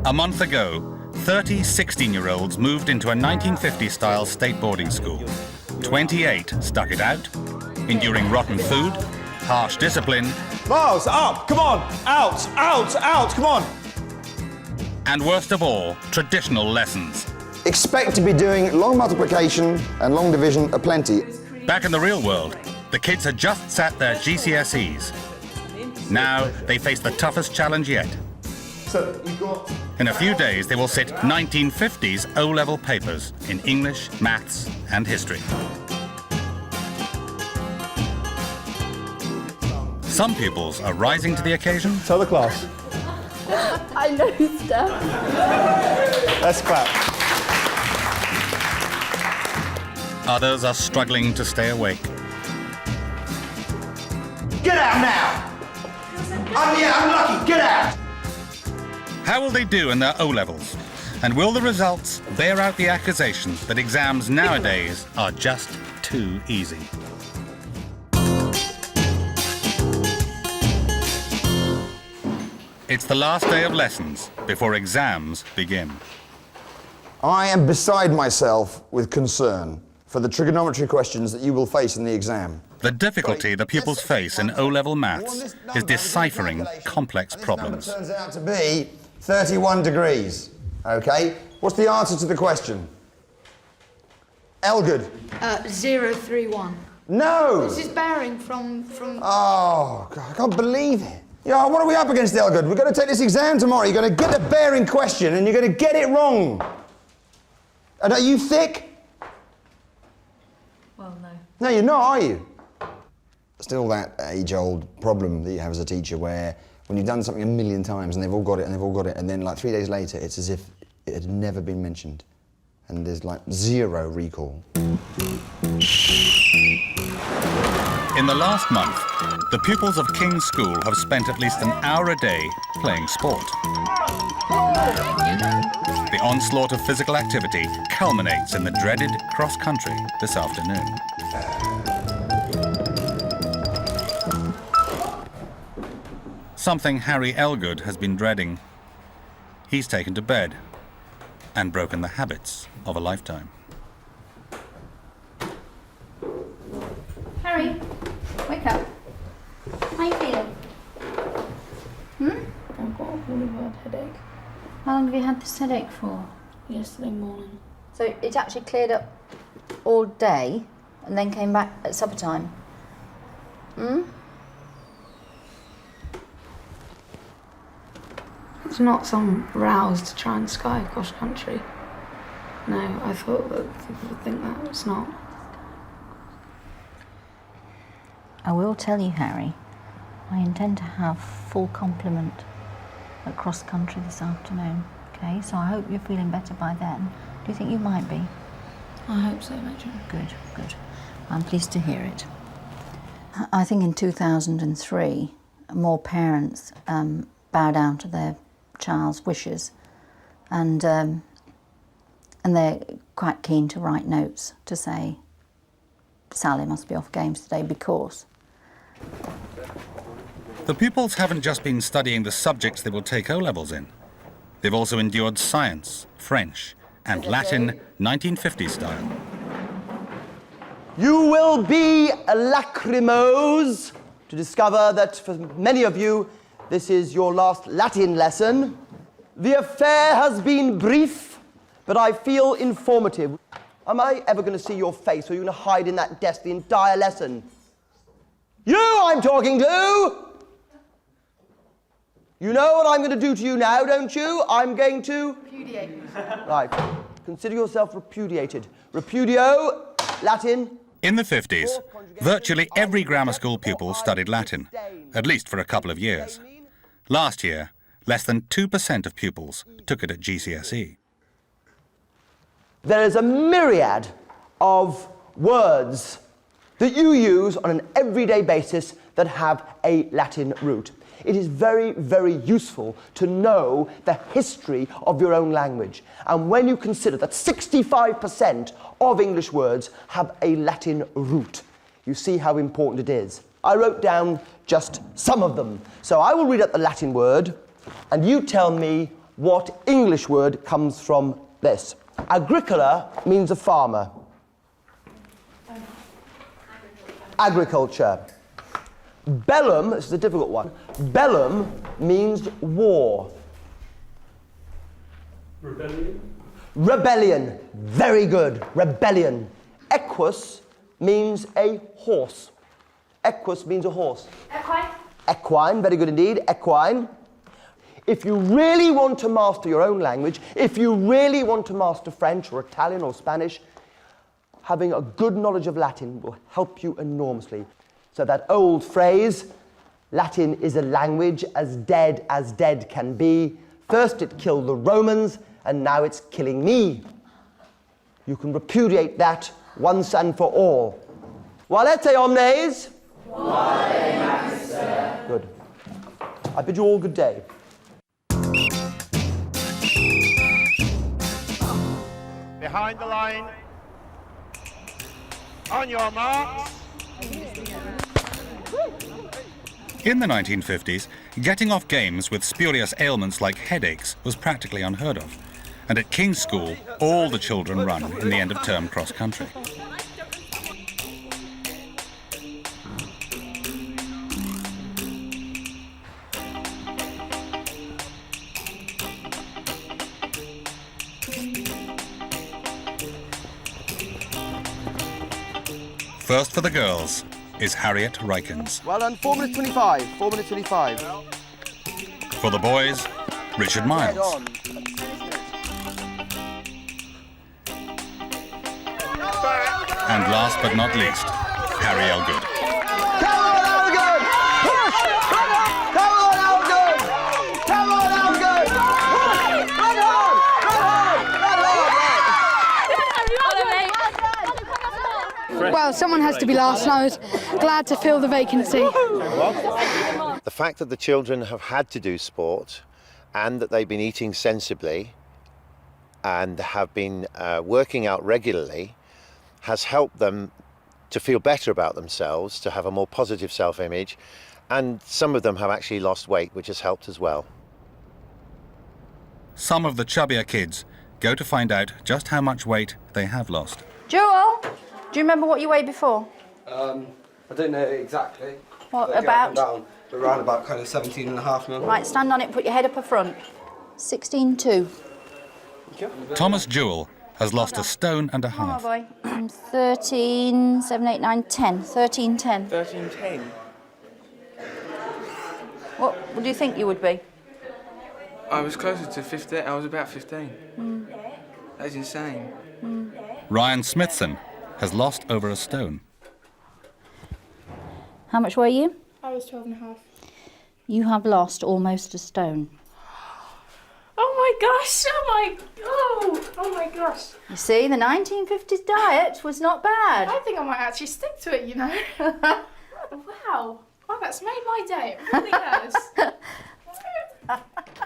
A month ago, 30 16-year-olds moved into a 1950s-style state boarding school. 28 stuck it out, enduring rotten food, harsh discipline. Miles, up, come on, out, out, out, come on. And worst of all, traditional lessons. Expect to be doing long multiplication and long division aplenty. Back in the real world, the kids had just sat their GCSEs. Now they face the toughest challenge yet. So you've got... In a few days, they will sit 1950s O-level papers in English, maths, and history. Some pupils are rising to the occasion. Tell the class. I know stuff. Let's clap. Others are struggling to stay awake. Get out now! I'm lucky, get out! How will they do in their O-levels? And will the results bear out the accusation that exams nowadays are just too easy? It's the last day of lessons before exams begin. I am beside myself with concern for the trigonometry questions that you will face in the exam. The difficulty the pupils face in O-level maths is deciphering complex problems. This number turns out to be 31 degrees, okay? What's the answer to the question? Elgood. 031. No! This is bearing from... Oh, God, I can't believe it. Yeah, what are we up against, Elgood? We're going to take this exam tomorrow. You're going to get the bearing question and you're going to get it wrong. And are you thick? Well, no. No, you're not, are you? Still that age-old problem that you have as a teacher where when you've done something a million times and they've all got it and they've all got it, and then like 3 days later it's as if it had never been mentioned and there's like zero recall. In the last month, the pupils of King's School have spent at least an hour a day playing sport. The onslaught of physical activity culminates in the dreaded cross-country this afternoon. Something Harry Elgood has been dreading. He's taken to bed and broken the habits of a lifetime. Harry, wake up. How you feeling? I've got a really bad headache. How long have you had this headache for? Yesterday morning. So it actually cleared up all day and then came back at supper time? It's not some rouse to try and sky cross country. No, I thought that people would think that. It's not. I will tell you, Harry, I intend to have full complement at cross country this afternoon, okay? So I hope you're feeling better by then. Do you think you might be? I hope so, Rachel. Good, good. I'm pleased to hear it. I think in 2003, more parents bow down to their child's wishes, and they're quite keen to write notes to say, Sally must be off games today because... The pupils haven't just been studying the subjects they will take O-levels in. They've also endured science, French, and Latin 1950s style. You will be lachrymose to discover that for many of you, this is your last Latin lesson. The affair has been brief, but I feel informative. Am I ever going to see your face, or are you going to hide in that desk the entire lesson? You I'm talking to! You know what I'm going to do to you now, don't you? I'm going to... Repudiate. Right. Consider yourself repudiated. Repudio, Latin... In the 50s, virtually every grammar school pupil studied Latin, at least for a couple of years. Last year, less than 2% of pupils took it at GCSE. There is a myriad of words that you use on an everyday basis that have a Latin root. It is very, very useful to know the history of your own language. And when you consider that 65% of English words have a Latin root, you see how important it is. I wrote down just some of them. So I will read out the Latin word, and you tell me what English word comes from this? Agricola means a farmer. Agriculture. Bellum, this is a difficult one. Bellum means war. Rebellion. Rebellion. Very good. Rebellion. Equus means a horse. Equus means a horse. Equine. Equine, very good indeed. Equine. If you really want to master your own language, if you really want to master French or Italian or Spanish, having a good knowledge of Latin will help you enormously. So that old phrase, Latin is a language as dead can be. First it killed the Romans, and now it's killing me. You can repudiate that once and for all. Valete omnes. Vale, Master. Good. I bid you all good day. Behind the line. On your marks. In the 1950s, getting off games with spurious ailments like headaches was practically unheard of. And at King's School, all the children run in the end-of-term cross-country. First for the girls is Harriet Rykins. Well done, 4 minutes 25. 4 minutes 25. For the boys, Richard Head Miles. on. And last but not least, Harry Elgood. Come on, Elgood! Push! Come on, Elgood! Come on, Elgood! Run hard! Well, someone has to be last, and I was glad to fill the vacancy. The fact that the children have had to do sport and that they've been eating sensibly and have been working out regularly has helped them to feel better about themselves, to have a more positive self-image, and some of them have actually lost weight, which has helped as well. Some of the chubbier kids go to find out just how much weight they have lost. Joel, do you remember what you weighed before? I don't know exactly. What But about? down, but around about kind of 17.5 now. Right, stand on it, put your head up a front. 16.2. Thomas Jewell has lost a stone and a Oh half. boy. 13, 7, 8, 9, 10. 13.10. 13.10. What do you think you would be? I was closer to 15. I was about 15. That's insane. Ryan Smithson has lost over a stone. How much were you? I was 12.5. You have lost almost a stone. Oh my gosh! Oh my gosh! You see, the 1950s diet was not bad. I think I might actually stick to it, you know. Wow! Oh, that's made my day. It really has.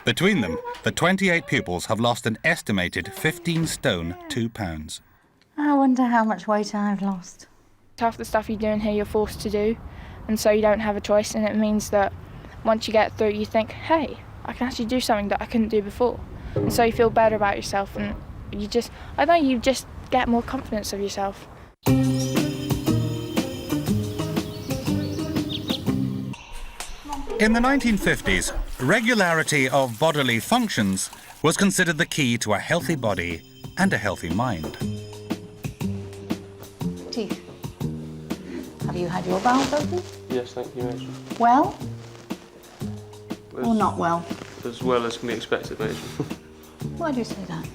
Between them, the 28 pupils have lost an estimated 15 stone, 2 pounds. I wonder how much weight I've lost. Half the stuff you do in here you're forced to do, and so you don't have a choice, and it means that once you get through you think, hey, I can actually do something that I couldn't do before. And so you feel better about yourself, and you just, I don't know, you just get more confidence of yourself. In the 1950s, regularity of bodily functions was considered the key to a healthy body and a healthy mind. Teeth. Have you had your bowels open? Yes, thank you, Major. Well? Or not well? As well as can be expected, Major. Why do you say that?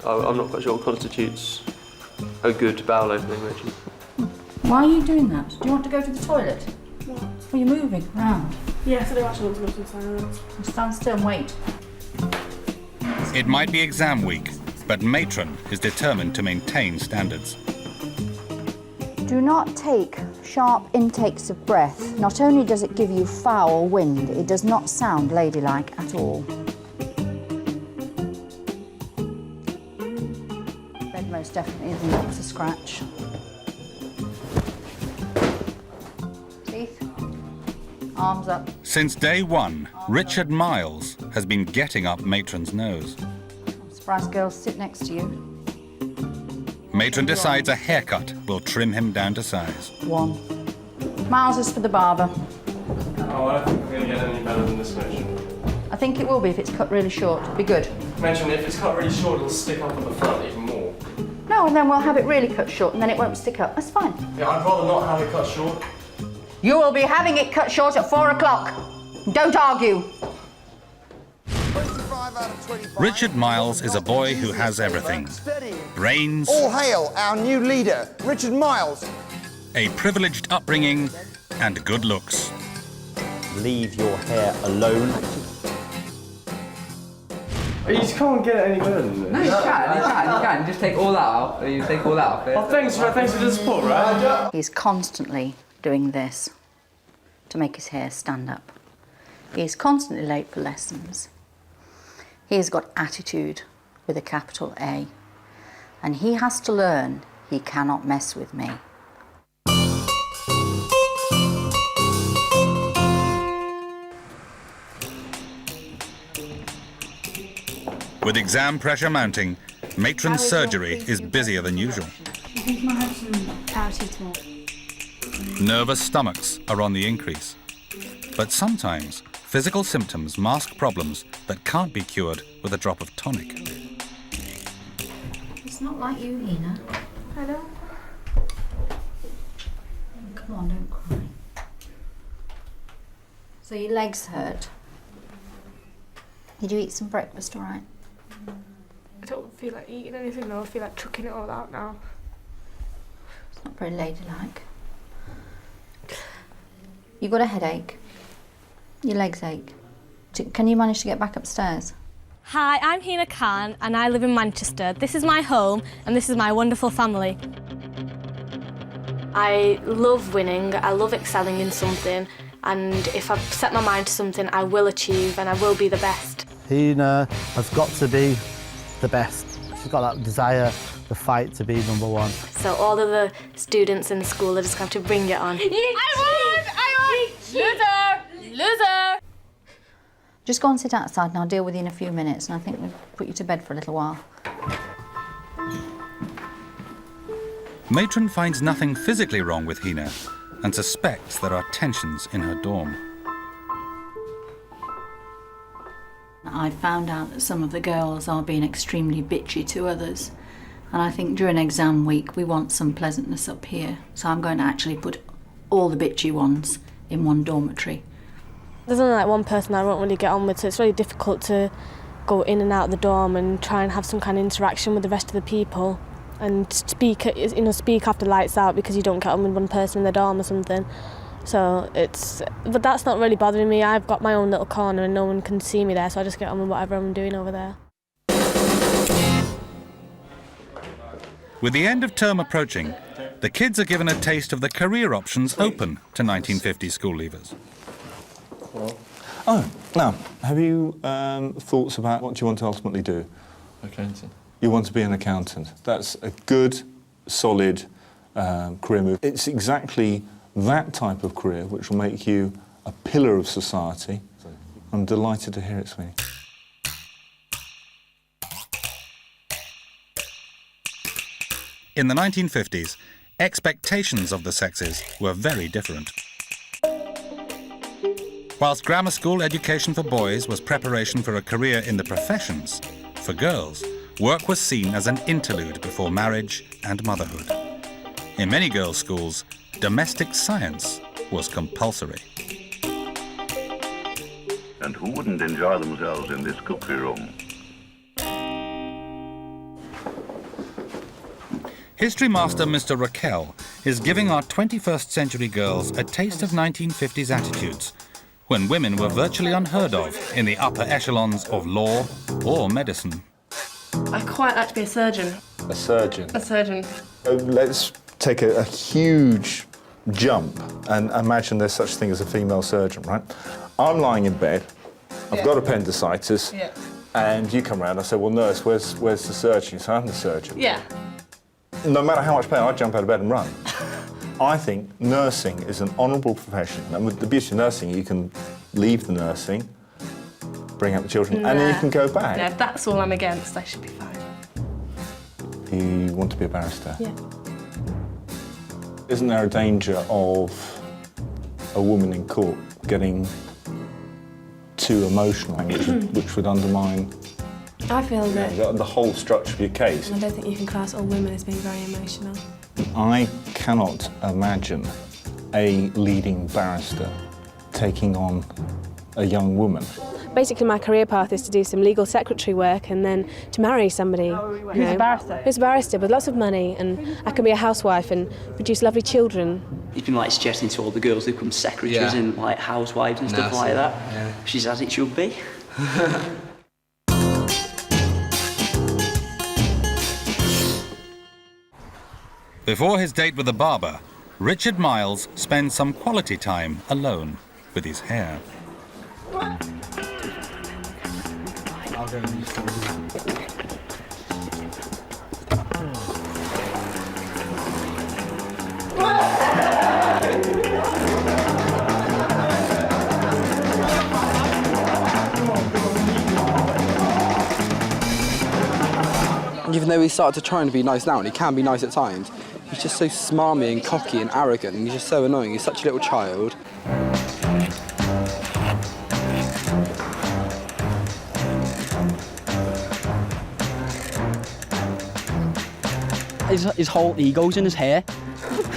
I'm not quite sure what constitutes a good bowel opening, Major. Why are you doing that? Do you want to go to the toilet? What? Well, you're moving around. Yes, I do actually want to go to the toilet. Stand still and wait. It might be exam week, but Matron is determined to maintain standards. Do not take sharp intakes of breath. Not only does it give you foul wind, it does not sound ladylike at all. Bed most definitely isn't up to scratch. Teeth? Arms up. Since day one, Richard Miles has been getting up Matron's nose. Surprise girls, sit next to you. Matron decides a haircut will trim him down to size. 1. Miles is for the barber. Oh, I don't think we're going to get any better than this, Mitch. I think it will be if it's cut really short. It'll be good. Mention if it's cut really short, it'll stick up at the front even more. No, and then we'll have it really cut short and then it won't stick up. That's fine. Yeah, I'd rather not have it cut short. You will be having it cut short at 4 o'clock. Don't argue. Richard Miles is a boy who has everything. Brains, All hail our new leader, Richard Miles. a privileged upbringing, and good looks. Leave your hair alone. You just can't get it any better than this. No, you can. Just take all that out. You take all that off it. Oh, thanks for the support, right? He's constantly doing this to make his hair stand up. He's constantly late for lessons. He's got attitude with a capital A. And he has to learn he cannot mess with me. With exam pressure mounting, Matron's surgery is busier than usual. I think I might have some paracetamol. Nervous stomachs are on the increase. But sometimes, physical symptoms mask problems that can't be cured with a drop of tonic. It's not like you, Hina. I know. Come on, don't cry. So your legs hurt. Did you eat some breakfast, all right? I don't feel like eating anything though. I feel like chucking it all out now. It's not very ladylike. You got a headache. Your legs ache. Can you manage to get back upstairs? Hi, I'm Hina Khan and I live in Manchester. This is my home and this is my wonderful family. I love winning, I love excelling in something, and if I've set my mind to something, I will achieve and I will be the best. Hina has got to be the best. She's got that desire, the fight to be number one. So all of the students in the school are just going to bring it on. I won! Loser! Just go and sit outside and I'll deal with you in a few minutes, and I think we'll put you to bed for a little while. Matron finds nothing physically wrong with Hina and suspects there are tensions in her dorm. I found out that some of the girls are being extremely bitchy to others, and I think during exam week we want some pleasantness up here, so I'm going to actually put all the bitchy ones in one dormitory. There's only like one person I won't really get on with, so it's really difficult to go in and out of the dorm and try and have some kind of interaction with the rest of the people and speak after lights out because you don't get on with one person in the dorm or something. So but that's not really bothering me. I've got my own little corner and no one can see me there, so I just get on with whatever I'm doing over there. With the end of term approaching, the kids are given a taste of the career options open to 1950 school leavers. Oh, now, have you thoughts about what you want to ultimately do? Accountant. You want to be an accountant. That's a good, solid career move. It's exactly that type of career which will make you a pillar of society. I'm delighted to hear it, Sweeney. In the 1950s, expectations of the sexes were very different. Whilst grammar school education for boys was preparation for a career in the professions, for girls, work was seen as an interlude before marriage and motherhood. In many girls' schools, domestic science was compulsory. And who wouldn't enjoy themselves in this cookery room? History master Mr. Raquel is giving our 21st century girls a taste of 1950s attitudes, when women were virtually unheard of in the upper echelons of law or medicine. I'd quite like to be a surgeon. A surgeon? A surgeon. Let's take a huge jump and imagine there's such a thing as a female surgeon, right? I'm lying in bed, I've got appendicitis, and you come round, I say, well, nurse, where's the surgeon? You say, I'm the surgeon. Yeah. No matter how much pain, I'd jump out of bed and run. I think nursing is an honourable profession. And with the beauty of nursing, you can leave the nursing, bring up the children, and then you can go back. No, if that's all I'm against, I should be fine. You want to be a barrister? Yeah. Isn't there a danger of a woman in court getting too emotional, which would undermine I feel that the whole structure of your case? I don't think you can class all women as being very emotional. I cannot imagine a leading barrister taking on a young woman. Basically, my career path is to do some legal secretary work and then to marry somebody. Who's a barrister? Who's a barrister with lots of money, and I can be a housewife and produce lovely children. He's been like suggesting to all the girls who become secretaries and like housewives and stuff like that. Yeah. She's as it should be. Before his date with the barber, Richard Miles spends some quality time alone with his hair. Even though he's started to try and be nice now, and he can be nice at times, he's just so smarmy and cocky and arrogant, and he's just so annoying. He's such a little child. His whole ego's in his hair.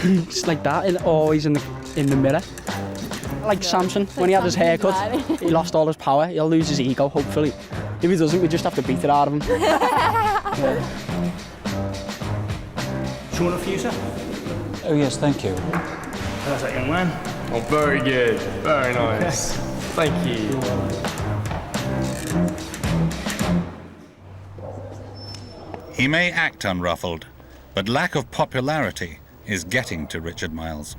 Just like that, and always in the mirror. Like Samson, when he had his hair cut, he lost all his power. He'll lose his ego, hopefully. If he doesn't, we just have to beat it out of him. Yeah. Do you want a few, sir? Oh, yes, thank you. How's that, young man? Oh, very good. Very nice. Thank you. He may act unruffled, but lack of popularity is getting to Richard Miles.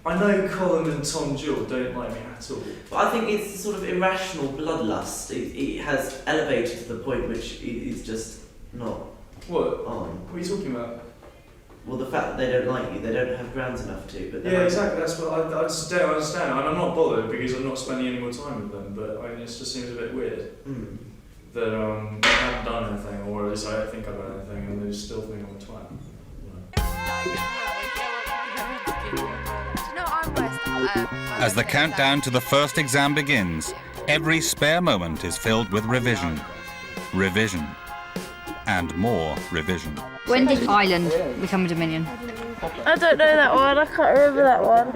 I know Colin and Tom Jewell don't like me at all. But I think it's sort of irrational bloodlust. It has elevated to the point which is just not What? on. What are you talking about? Well, the fact that they don't like you, they don't have grounds enough to. But Yeah, exactly. That's what I just don't understand. And I'm not bothered because I'm not spending any more time with them. But it just seems a bit weird that I haven't done anything, or at least I don't think I've done anything, and they still think I'm a twat. As the countdown to the first exam begins, every spare moment is filled with revision, revision, and more revision. When did Ireland become a dominion? I don't know that one. I can't remember that one.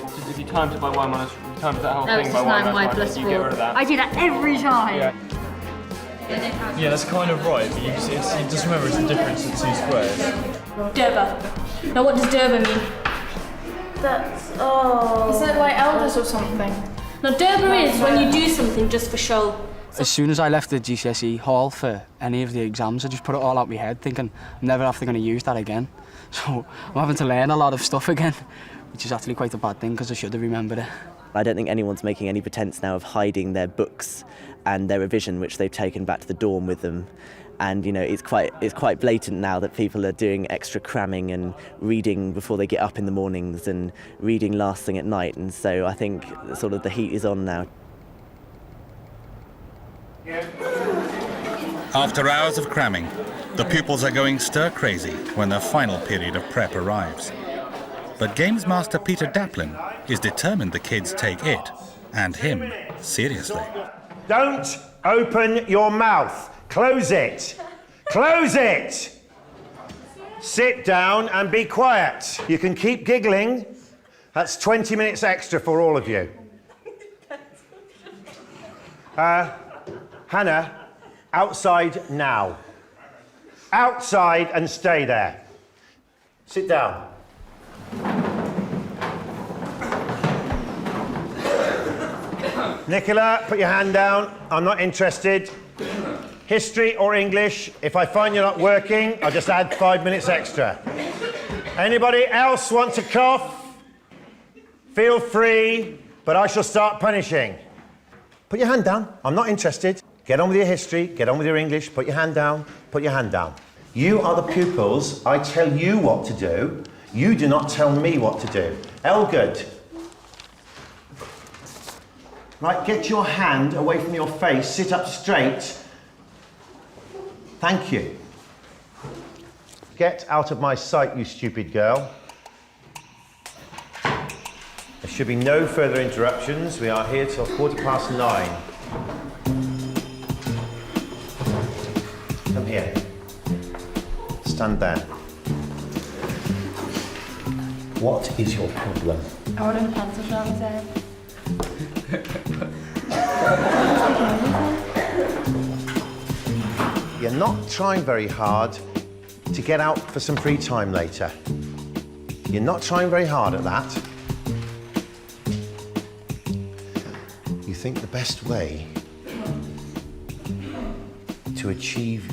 Just if you times it by y minus, you times that whole No, thing it's by just y 9y minus plus 1, 4. you get rid of that. I do that every time. Yeah, that's kind of right, but you just remember it's the difference of two squares. Durba. Now what does Durba mean? That's Is it like elders or something? Now Durba is when you do something just for show. As soon as I left the GCSE hall for any of the exams, I just put it all out my head, thinking I'm never after going to use that again. So I'm having to learn a lot of stuff again, which is actually quite a bad thing because I should have remembered it. I don't think anyone's making any pretense now of hiding their books and their revision, which they've taken back to the dorm with them. And you know, it's quite blatant now that people are doing extra cramming and reading before they get up in the mornings and reading last thing at night. And so I think sort of the heat is on now. After hours of cramming, the pupils are going stir-crazy when their final period of prep arrives. But Games Master Peter Daplin is determined the kids take it, and him, seriously. Don't open your mouth. Close it. Close it. Sit down and be quiet. You can keep giggling. That's 20 minutes extra for all of you. Hannah, outside now. Outside and stay there. Sit down. Nicola, put your hand down. I'm not interested. History or English, if I find you're not working, I'll just add 5 minutes extra. Anybody else want to cough? Feel free, but I shall start punishing. Put your hand down. I'm not interested. Get on with your history, get on with your English, put your hand down, put your hand down. You are the pupils. I tell you what to do. You do not tell me what to do. Elgood. Right, get your hand away from your face, sit up straight. Thank you. Get out of my sight, you stupid girl. There should be no further interruptions. We are here till 9:15. Come here. Stand there. What is your problem? I want a pencil sharpener. You're not trying very hard to get out for some free time later. You're not trying very hard at that. You think the best way to achieve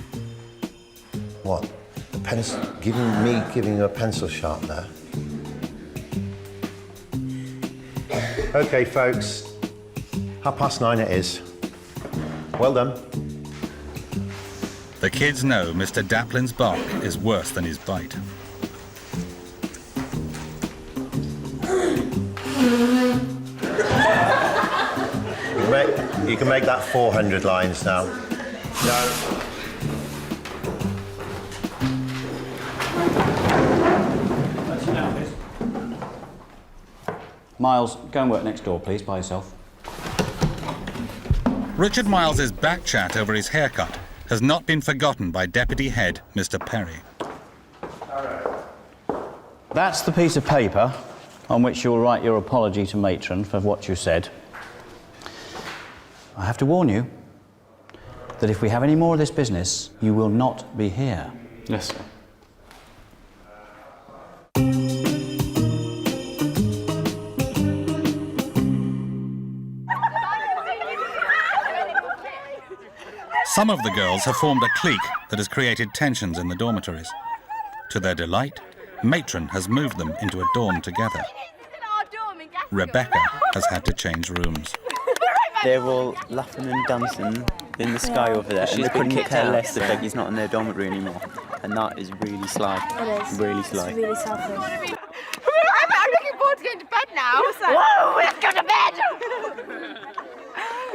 what? The pencil, giving you a pencil sharpener. Okay, folks, 9:30 it is. Well done. The kids know Mr. Daplin's bark is worse than his bite. You can make that 400 lines now. No. Miles, go and work next door, please, by yourself. Richard Miles's backchat over his haircut has not been forgotten by Deputy Head Mr. Perry. That's the piece of paper on which you'll write your apology to Matron for what you said. I have to warn you that if we have any more of this business, you will not be here. Yes, sir. Some of the girls have formed a clique that has created tensions in the dormitories. To their delight, Matron has moved them into a dorm together. Rebecca has had to change rooms. They're all laughing and dancing in the sky over there, and they couldn't care less that Becky's not in their dormitory anymore. And that is really sly. It is. Really sly. It's really selfish. I'm looking forward to going to bed now. Whoa, let's go to bed!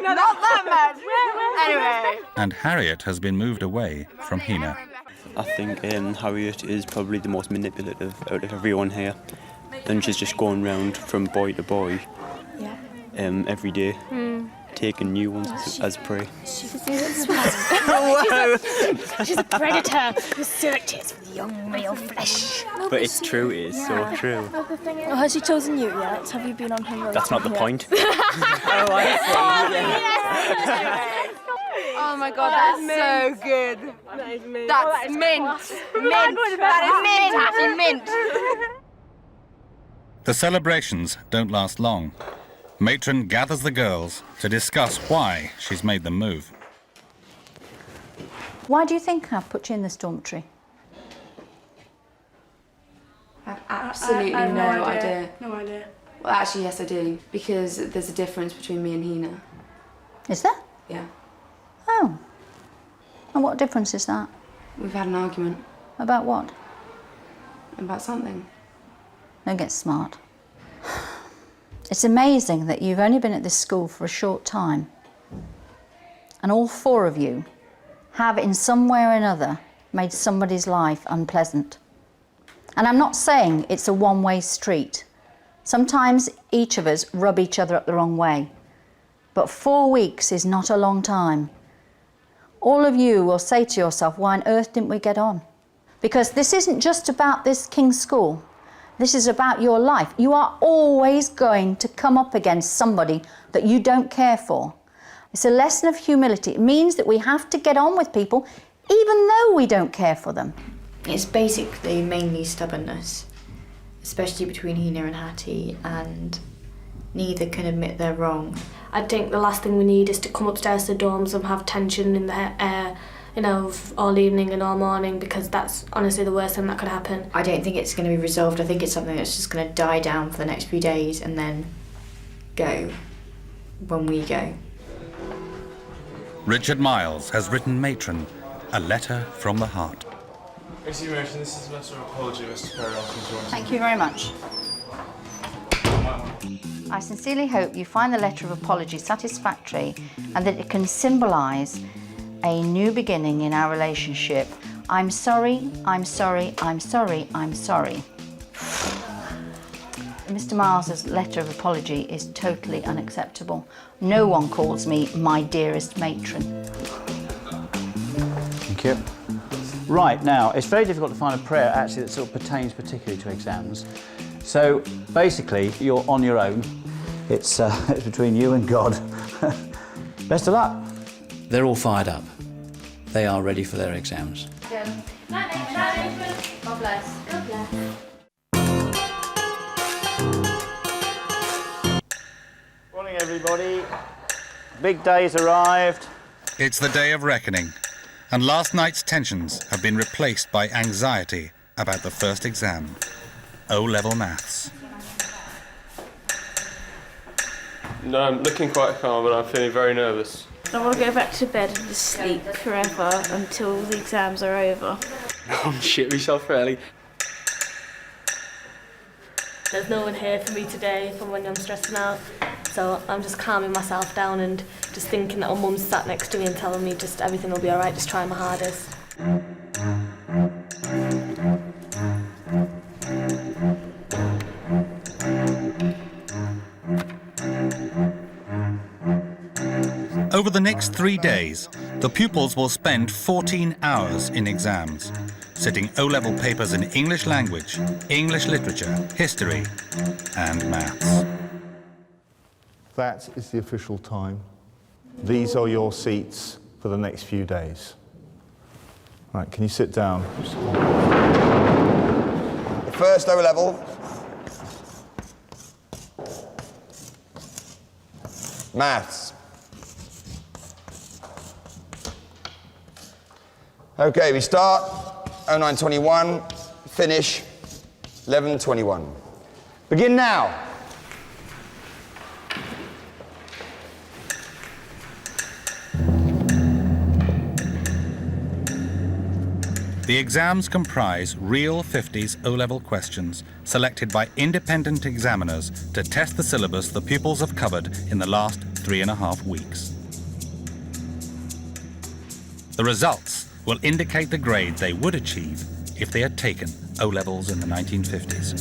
Not that much. Anyway. And Harriet has been moved away from Hina. I think Harriet is probably the most manipulative out of everyone here. And she's just going round from boy to boy every day, taking new ones as prey. She's a predator who searches for the young male flesh. But it's true, it is so true. Oh, has she chosen you yet? Have you been on her road? That's not the point. Oh, I see. Oh my god, that's so good. That's mint. Mint. That is mint. Happy mint. The celebrations don't last long. Matron gathers the girls to discuss why she's made them move. Why do you think I've put you in this dormitory? I have absolutely no idea. No idea. Well, actually, yes, I do. Because there's a difference between me and Hina. Is there? Yeah. Oh. And what difference is that? We've had an argument. About what? About something. Don't get smart. It's amazing that you've only been at this school for a short time, and all four of you have, in some way or another, made somebody's life unpleasant. And I'm not saying it's a one-way street. Sometimes each of us rub each other up the wrong way. But 4 weeks is not a long time. All of you will say to yourself, why on earth didn't we get on? Because this isn't just about this King's School. This is about your life. You are always going to come up against somebody that you don't care for. It's a lesson of humility. It means that we have to get on with people even though we don't care for them. It's basically mainly stubbornness, especially between Hina and Hattie, and neither can admit they're wrong. I think the last thing we need is to come upstairs to dorms and have tension in the air, all evening and all morning, because that's honestly the worst thing that could happen. I don't think it's going to be resolved. I think it's something that's just going to die down for the next few days and then go when we go. Richard Miles has written Matron a letter from the heart. Excuse me, this is a letter of apology, Mr. Perry. Thank you very much. I sincerely hope you find the letter of apology satisfactory and that it can symbolise a new beginning in our relationship. I'm sorry, I'm sorry, I'm sorry, I'm sorry. Mr. Miles's letter of apology is totally unacceptable. No one calls me my dearest matron. Thank you. Right, now, it's very difficult to find a prayer actually that sort of pertains particularly to exams. So, basically, you're on your own. It's between you and God. Best of luck. They're all fired up. They are ready for their exams. God bless. God bless. Morning, everybody. Big day's arrived. It's the day of reckoning, and last night's tensions have been replaced by anxiety about the first exam, O-level maths. No, I'm looking quite calm, but I'm feeling very nervous. I want to go back to bed and just sleep forever until the exams are over. I'm shit myself early. There's no one here for me today from when I'm stressing out. So I'm just calming myself down and just thinking that my mum's sat next to me and telling me just everything will be all right, just try my hardest. Over the next 3 days, the pupils will spend 14 hours in exams, sitting O-level papers in English language, English literature, history, and maths. That is the official time. These are your seats for the next few days. Right, can you sit down? The first O-level. Maths. Okay, we start 0921, finish 1121. Begin now. The exams comprise real 50s O-level questions selected by independent examiners to test the syllabus the pupils have covered in the last 3.5 weeks. The results will indicate the grade they would achieve if they had taken O-levels in the 1950s.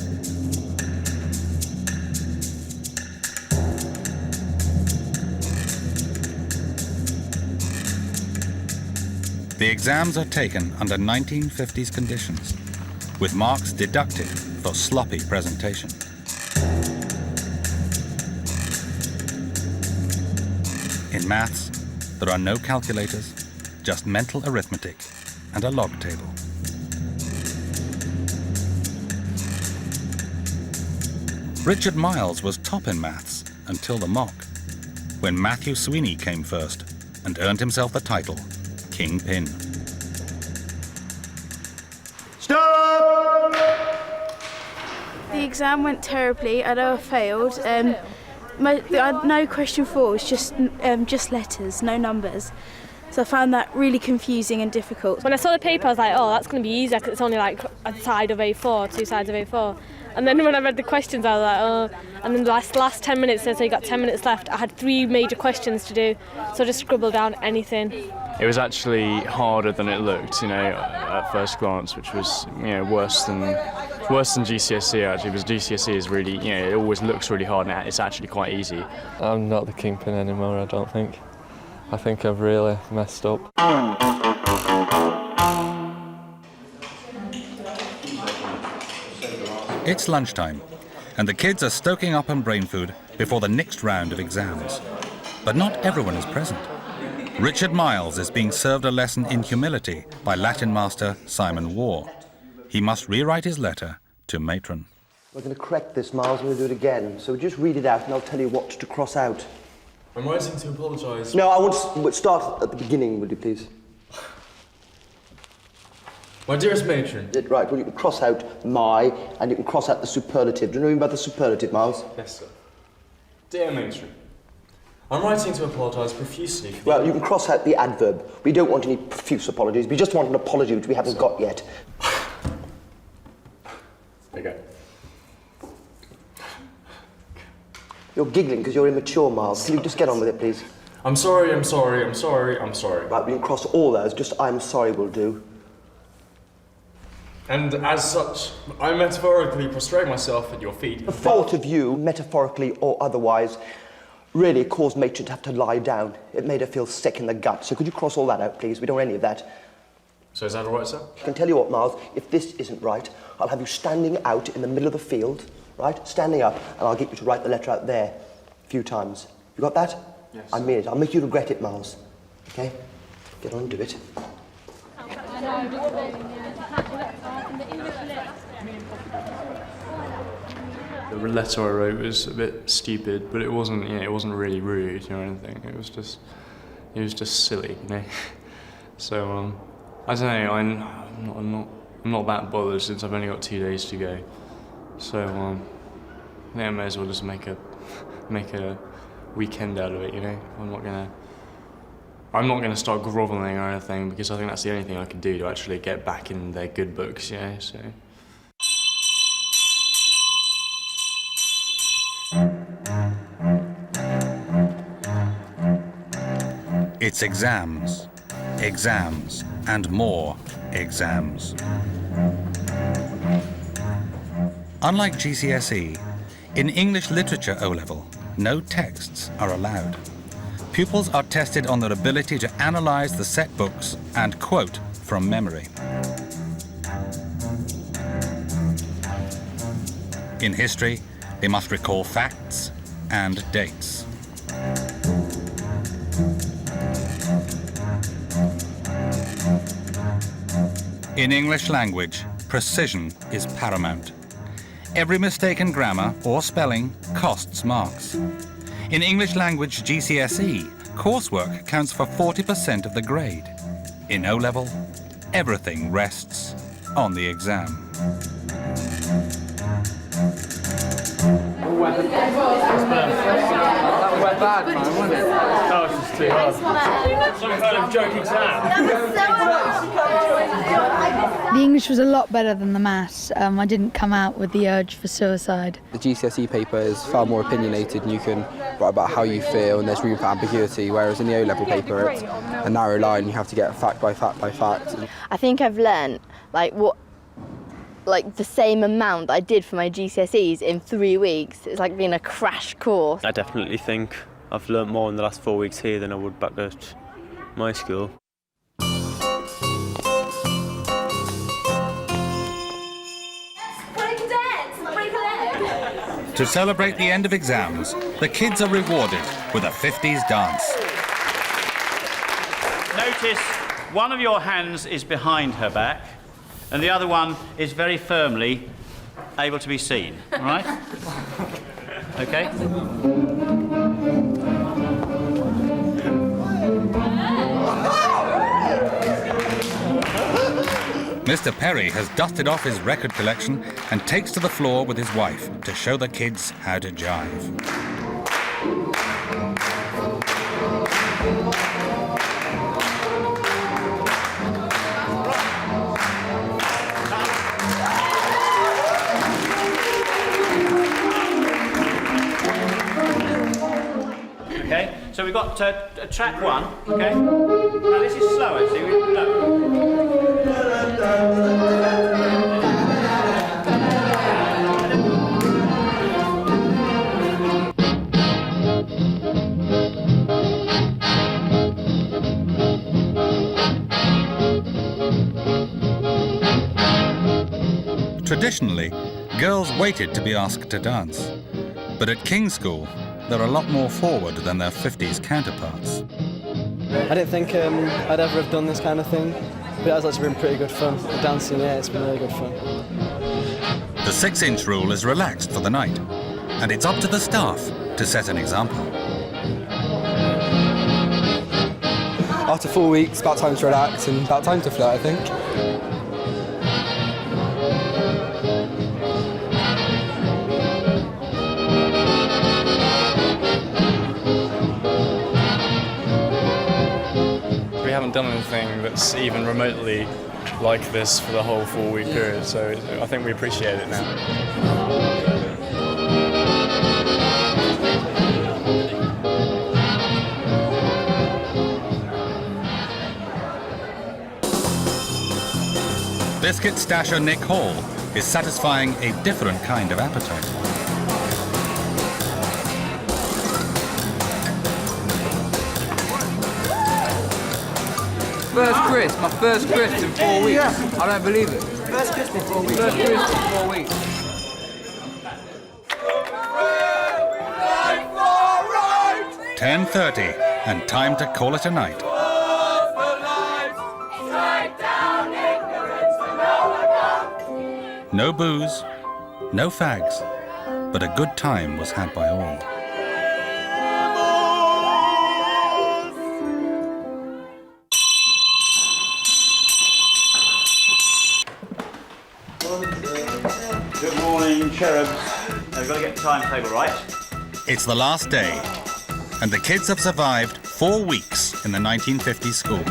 The exams are taken under 1950s conditions, with marks deducted for sloppy presentation. In maths, there are no calculators, just mental arithmetic and a log table. Richard Miles was top in maths until the mock, when Matthew Sweeney came first and earned himself the title Kingpin. Stop! The exam went terribly. I know I failed. No question 4 was just letters, no numbers. So I found that really confusing and difficult. When I saw the paper, I was like, oh, that's going to be easier because it's only like a side of A4, 2 sides of A4. And then when I read the questions, I was like, oh. And then the last 10 minutes, so you got 10 minutes left, I had 3 major questions to do, so I just scribbled down anything. It was actually harder than it looked, at first glance, which was, worse than GCSE actually, because GCSE is really, it always looks really hard and it's actually quite easy. I'm not the kingpin anymore, I don't think. I think I've really messed up. It's lunchtime, and the kids are stoking up on brain food before the next round of exams. But not everyone is present. Richard Miles is being served a lesson in humility by Latin master Simon Waugh. He must rewrite his letter to matron. We're going to correct this, Miles, and we'll do it again. So just read it out and I'll tell you what to cross out. I'm writing to apologise. No, I want to start at the beginning, would you please? My dearest matron. Right, well, you can cross out my, and you can cross out the superlative. Do you know anything about the superlative, Miles? Yes, sir. Dear matron, I'm writing to apologise profusely for Well, you can cross out the adverb. We don't want any profuse apologies. We just want an apology, which we haven't got yet. You're giggling because you're immature, Miles. Can you just get on with it, please? I'm sorry, I'm sorry, I'm sorry, I'm sorry. Right, we can cross all those. Just I'm sorry will do. And as such, I metaphorically prostrate myself at your feet. The thought of you, metaphorically or otherwise, really caused Matron to have to lie down. It made her feel sick in the gut. So could you cross all that out, please? We don't want any of that. So is that all right, sir? I can tell you what, Miles, if this isn't right, I'll have you standing out in the middle of the field, right? Standing up, and I'll get you to write the letter out there a few times. You got that? Yes. I mean it. I'll make you regret it, Miles. Okay? Get on and do it. The letter I wrote was a bit stupid, but it wasn't, it wasn't really rude or anything. It was just silly, So, I don't know. I'm not that bothered since I've only got 2 days to go. So, I think I may as well just make a weekend out of it. I'm not gonna start grovelling or anything because I think that's the only thing I can do to actually get back in their good books. So. It's exams, exams, and more exams. Unlike GCSE, in English Literature O-Level, no texts are allowed. Pupils are tested on their ability to analyse the set books and quote from memory. In history, they must recall facts and dates. In English language, precision is paramount. Every mistake in grammar or spelling costs marks. In English language GCSE, coursework counts for 40% of the grade. In O-Level, everything rests on the exam. That was bad, man, wasn't it? That was just too hard. Some kind of joke exam. The English was a lot better than the maths. I didn't come out with the urge for suicide. The GCSE paper is far more opinionated and you can write about how you feel and there's room for ambiguity, whereas in the O-Level paper it's a narrow line, you have to get fact by fact by fact. I think I've learnt the same amount that I did for my GCSEs in 3 weeks. It's like being a crash course. I definitely think I've learnt more in the last 4 weeks here than I would back at my school. To celebrate the end of exams, the kids are rewarded with a 50s dance. Notice one of your hands is behind her back and the other one is very firmly able to be seen, all right? Okay? Mr. Perry has dusted off his record collection and takes to the floor with his wife to show the kids how to jive. Okay, so we've got track one, okay? Now this is slower, see? Traditionally, girls waited to be asked to dance. But at King's School, they're a lot more forward than their 50s counterparts. I didn't think I'd ever have done this kind of thing, but it has actually been pretty good fun. The dancing, yeah, it's been really good fun. The 6-inch rule is relaxed for the night, and it's up to the staff to set an example. After 4 weeks, it's about time to relax and about time to flirt, I think. We haven't done anything that's even remotely like this for the whole 4-week period, so I think we appreciate it now. biscuit stasher Nick Hall is satisfying a different kind of appetite. First crisp, my first crisp in 4 weeks. I don't believe it. First crisp in 4 weeks. First crisp in 4 weeks. $10:30 and time to call it a night. No booze, no fags, but a good time was had by all. Good morning, cherubs. I've got to get the timetable right. It's the last day, and the kids have survived 4 weeks in the 1950 school.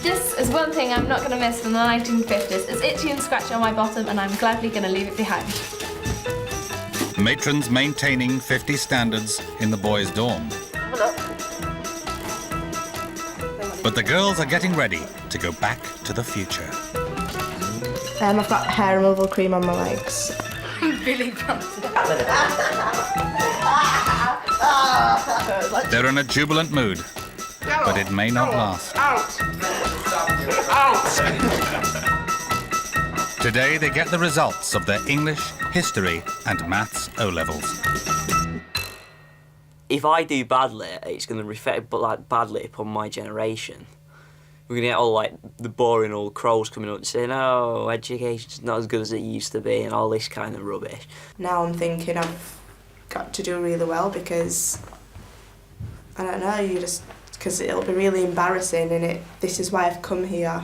This is one thing I'm not going to miss from the 1950s. It's itchy and scratchy on my bottom, and I'm gladly going to leave it behind. Matrons maintaining 50 standards in the boys' dorm. But the girls are getting ready to go back to the future. I've got hair removal cream on my legs. Billy Bronson. They're in a jubilant mood, but it may not last. Today they get the results of their English, history and maths O-levels. If I do badly, it's going to reflect badly upon my generation. We're going to get all the boring old crows coming up and saying, oh, education's not as good as it used to be and all this kind of rubbish. Now I'm thinking I've got to do really well because, I don't know, because it'll be really embarrassing and this is why I've come here.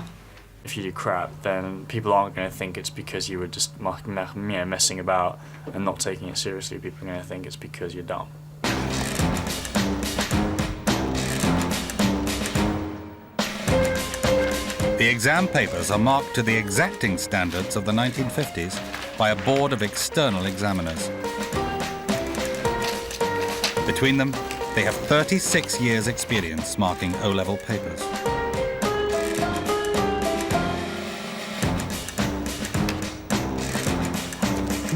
If you do crap, then people aren't going to think it's because you were just messing about and not taking it seriously. People are going to think it's because you're dumb. The exam papers are marked to the exacting standards of the 1950s by a board of external examiners. Between them, they have 36 years' experience marking O-level papers.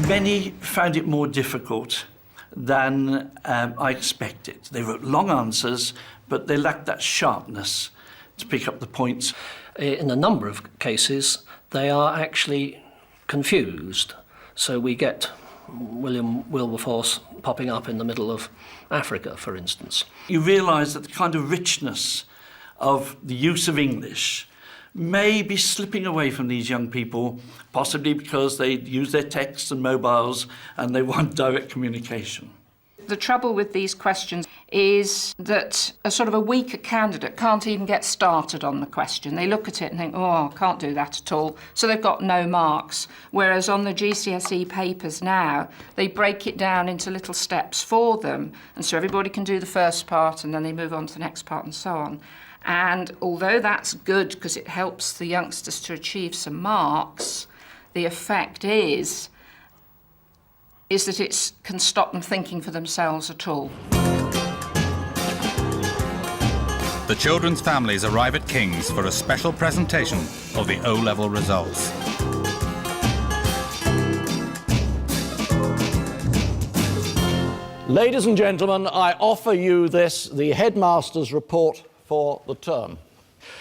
Many found it more difficult than I expected. They wrote long answers, but they lacked that sharpness to pick up the points. In a number of cases, they are actually confused. So we get William Wilberforce popping up in the middle of Africa, for instance. You realise that the kind of richness of the use of English may be slipping away from these young people, possibly because they use their texts and mobiles and they want direct communication. The trouble with these questions is that a sort of a weaker candidate can't even get started on the question. They look at it and think, oh, I can't do that at all. So they've got no marks. Whereas on the GCSE papers now, they break it down into little steps for them. And so everybody can do the first part and then they move on to the next part and so on. And although that's good because it helps the youngsters to achieve some marks, the effect is that it can stop them thinking for themselves at all. The children's families arrive at King's for a special presentation of the O-level results. Ladies and gentlemen, I offer you the headmaster's report for the term.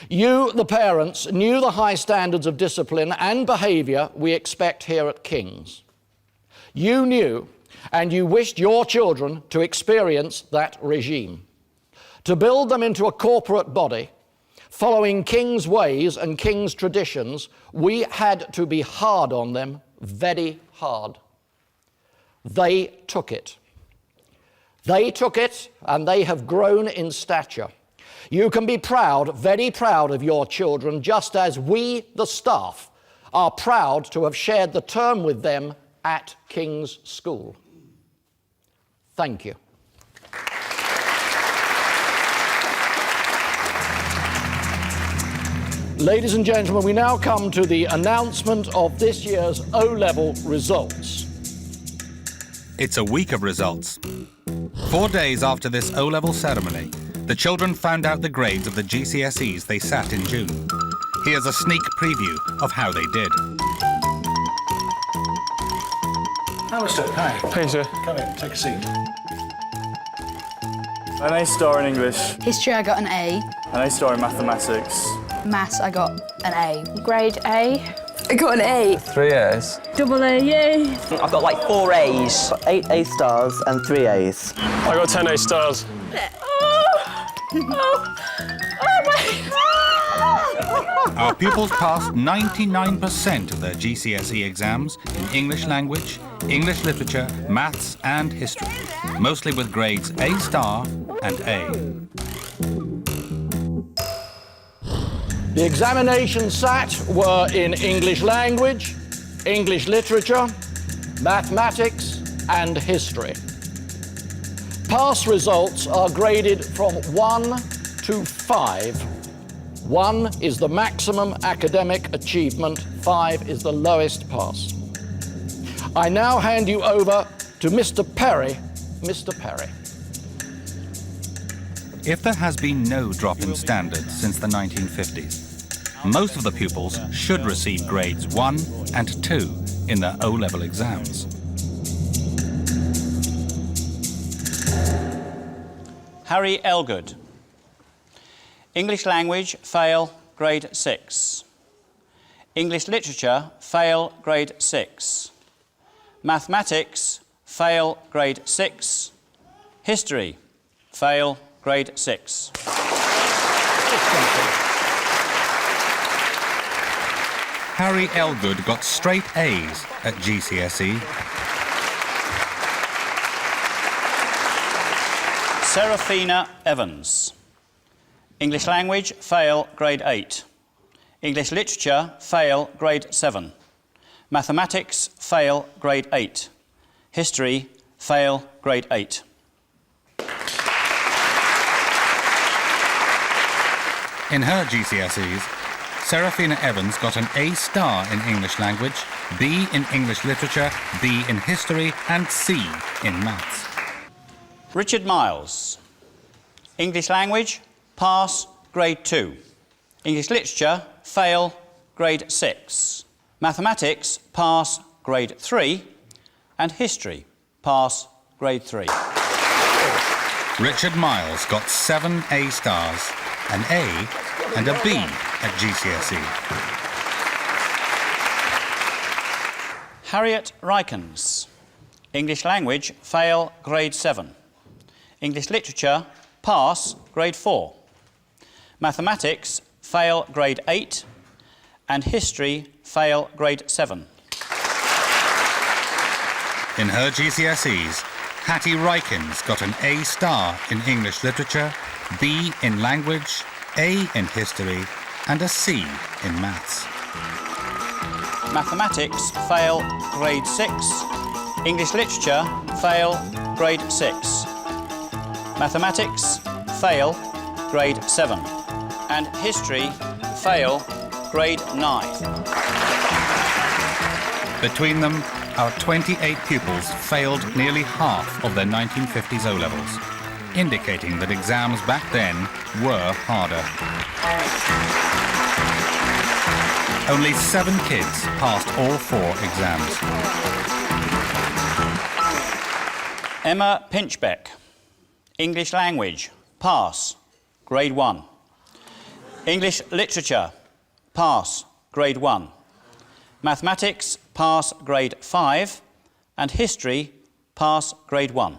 You, the parents, knew the high standards of discipline and behaviour we expect here at King's. You knew, and you wished your children to experience that regime. To build them into a corporate body, following King's ways and King's traditions, we had to be hard on them, very hard. They took it. They took it, and they have grown in stature. You can be proud, very proud of your children, just as we, the staff, are proud to have shared the term with them at King's School. Thank you. Ladies and gentlemen, we now come to the announcement of this year's O-level results. It's a week of results. 4 days after this O-level ceremony, the children found out the grades of the GCSEs they sat in June. Here's a sneak preview of how they did. Alistair, hi. Hey, sir. Come in, take a seat. An A star in English. History, I got an A. An A star in mathematics. Maths, I got an A. Grade A. I got an A. 3 A's. Double A, yay. I've got like 4 A's. 8 A stars and 3 A's. I got 10 A stars. Our pupils passed 99% of their GCSE exams in English language, English literature, maths and history, mostly with grades A star and A. The examinations sat were in English language, English literature, mathematics and history. Pass results are graded from 1 to 5. 1 is the maximum academic achievement, 5 is the lowest pass. I now hand you over to Mr. Perry. Mr. Perry. If there has been no drop in standards since the 1950s, most of the pupils should receive grades 1 and 2 in their O-level exams. Harry Elgood. English language, fail, grade 6. English literature, fail, grade 6. Mathematics, fail, grade 6. History, fail, grade 6. Harry Elgood got straight A's at GCSE. Serafina Evans. English language, fail, grade 8. English literature, fail, grade 7. Mathematics, fail, grade 8. History, fail, grade 8. In her GCSEs, Serafina Evans got an A star in English language, B in English literature, B in history and C in maths. Richard Miles. English language, pass, grade 2. English literature, fail, grade 6. Mathematics, pass, grade 3. And history, pass, grade 3. Richard Miles got 7 A stars, an A and a B at GCSE. Harriet Rykens. English language, fail, grade 7. English literature, pass, grade 4. Mathematics, fail, grade 8. And history, fail, grade 7. In her GCSEs, Hattie Rykens got an A star in English literature, B in language, A in history and a C in maths. Mathematics, fail, grade 6. English literature, fail, grade 6. Mathematics, fail, grade 7. And history, fail, grade 9. Between them, our 28 pupils failed nearly half of their 1950s O-levels, indicating that exams back then were harder. Only 7 kids passed all 4 exams. Emma Pinchbeck. English language, pass, grade 1. English literature, pass, grade 1. Mathematics, pass, grade 5. And history, pass, grade 1.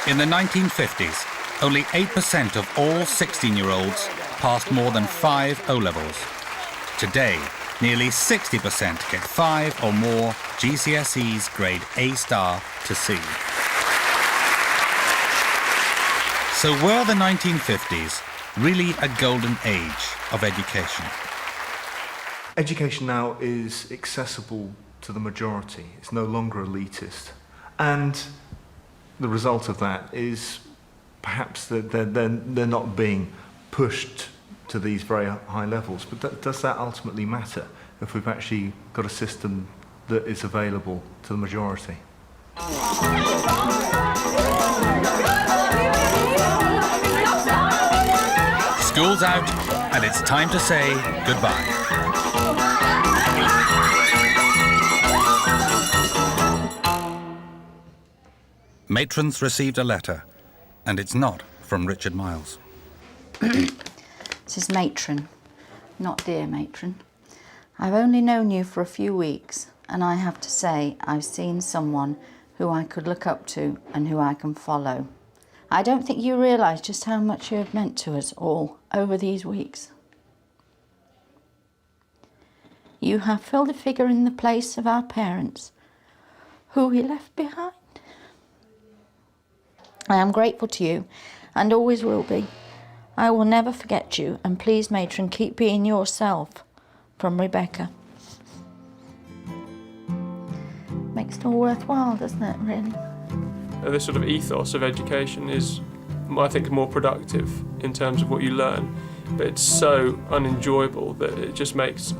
In the 1950s, only 8% of all 16-year-olds passed more than 5 O-levels. Today, nearly 60% get 5 or more GCSEs grade A star to C. So were the 1950s really a golden age of education? Education now is accessible to the majority. It's no longer elitist. And the result of that is perhaps that they're not being pushed to these very high levels. But does that ultimately matter if we've actually got a system that is available to the majority? And it's time to say goodbye. Matrons received a letter, and it's not from Richard Miles. This is Matron, not dear Matron. I've only known you for a few weeks, and I have to say I've seen someone who I could look up to and who I can follow. I don't think you realise just how much you have meant to us all over these weeks. You have filled a figure in the place of our parents, who we left behind. I am grateful to you, and always will be. I will never forget you, and please, Matron, keep being yourself. From Rebecca. Makes it all worthwhile, doesn't it, really? This sort of ethos of education is, I think, more productive in terms of what you learn, but it's so unenjoyable that it just makes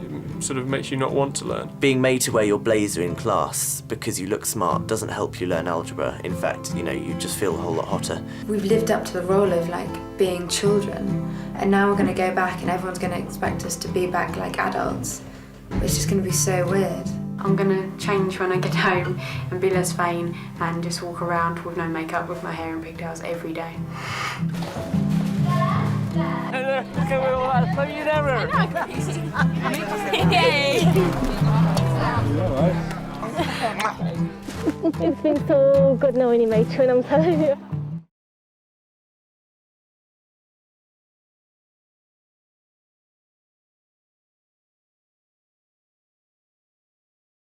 you not want to learn. Being made to wear your blazer in class because you look smart doesn't help you learn algebra. In fact, you just feel a whole lot hotter. We've lived up to the role of being children, and now we're going to go back and everyone's going to expect us to be back like adults. It's just going to be so weird. I'm going to change when I get home and be less vain and just walk around with no makeup with my hair and pigtails every day. It's been so good knowing you, Matron, I'm telling you.